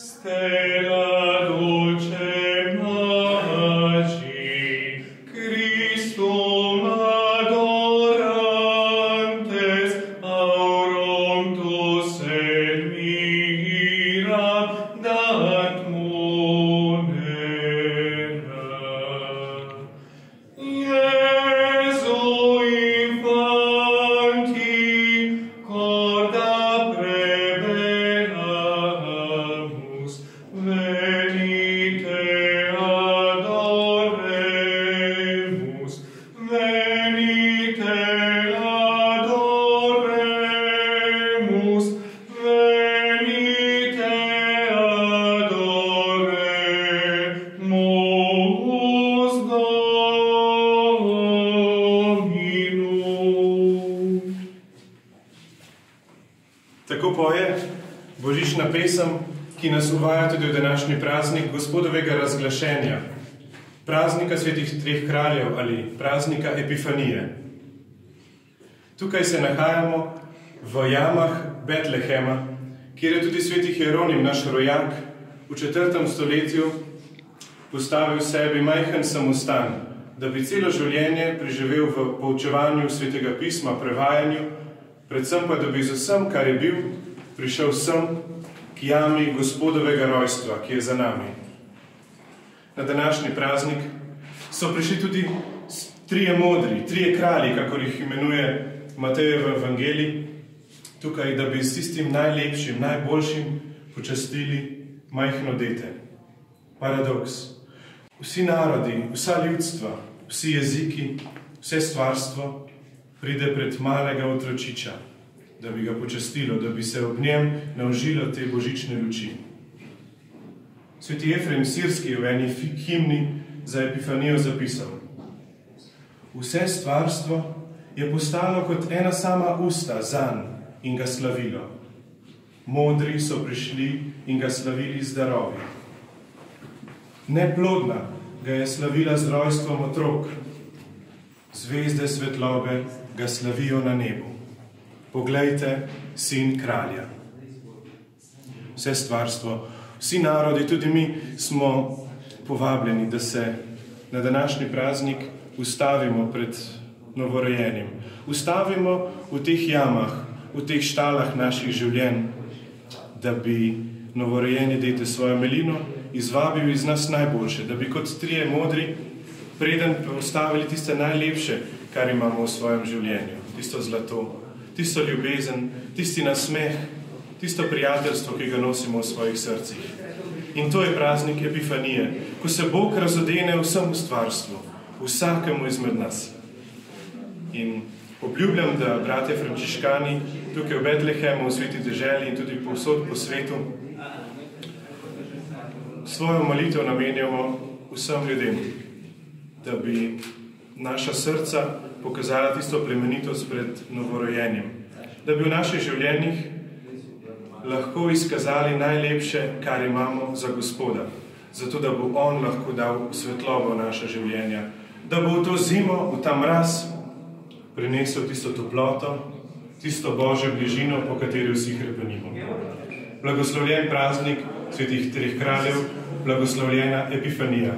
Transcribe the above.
Stella dulce magi, Christum adorantes, aurum tus et miram dat munera. Iesu infanti, corda prevelamus, venite adoremus, venite adoremus, venite adoremus Dominum. Tako poje božična pesem, ki nas uvaja tudi v današnji praznik Gospodovega razglašenja, praznika svetih treh kraljev ali praznika Epifanije. Tukaj se nahajamo v jamah Betlehema, kjer je tudi sveti Hieronim, naš rojak, v 4. stoletju postavil sebi majhen samostan, da bi celo življenje preživel v poučevanju svetega pisma, prevajanju, predvsem pa, da bi z vsem, kar je bil, prišel sem k jami Gospodovega rojstva, ki je za nami. Na današnji praznik so prišli tudi trije modri, trije kralji, kakor jih imenuje Matej v Evangeliji, tukaj, da bi s tistim najlepšim, najboljšim počastili majhno dete. Paradoks. Vsi narodi, vsa ljudstva, vsi jeziki, vse stvarstvo pride pred malega otročiča, da bi ga počastilo, da bi se ob njem naužilo te božične luči. Sveti Efrem Sirski je v eni himni za Epifanijo zapisal: vse stvarstvo je postalo kot ena sama usta zanj in ga slavilo. Modri so prišli in ga slavili z darovi. Neplodna ga je slavila z rojstvom otrok. Zvezde svetlobe ga slavijo na nebu. Poglejte, sin kralja. Vse stvarstvo, vsi narodi, tudi mi smo povabljeni, da se na današnji praznik ustavimo pred novorojenim. Ustavimo v teh jamah, v teh štalah naših življenj, da bi novorojeni dete svojo milino izvabil iz nas najboljše, da bi kot trije modri preden postavili tiste najlepše, kar imamo v svojem življenju. Tisto zlato, tisto ljubezen, tisti nasmeh, tisto prijateljstvo, ki ga nosimo v svojih srcih. In to je praznik Epifanije, ko se Bog razodene vsemu stvarstvu, vsakemu izmed nas. In obljubljam, da bratje frančiškani tukaj v Betlehemu, v sveti deželi in tudi povsod po svetu svojo molitev namenjamo vsem ljudem, da bi naša srca pokazala tisto plemenitost pred novorojenjem, da bi v naših življenjih lahko izkazali najlepše, kar imamo za Gospoda, zato da bo On lahko dal svetlobo v naša življenja, da bo v to zimo, v ta mraz prinesel tisto toploto, tisto Božjo bližino, po kateri vsi hrepenimo. Blagoslovljen praznik svetih treh kraljev, blagoslovljena Epifanija.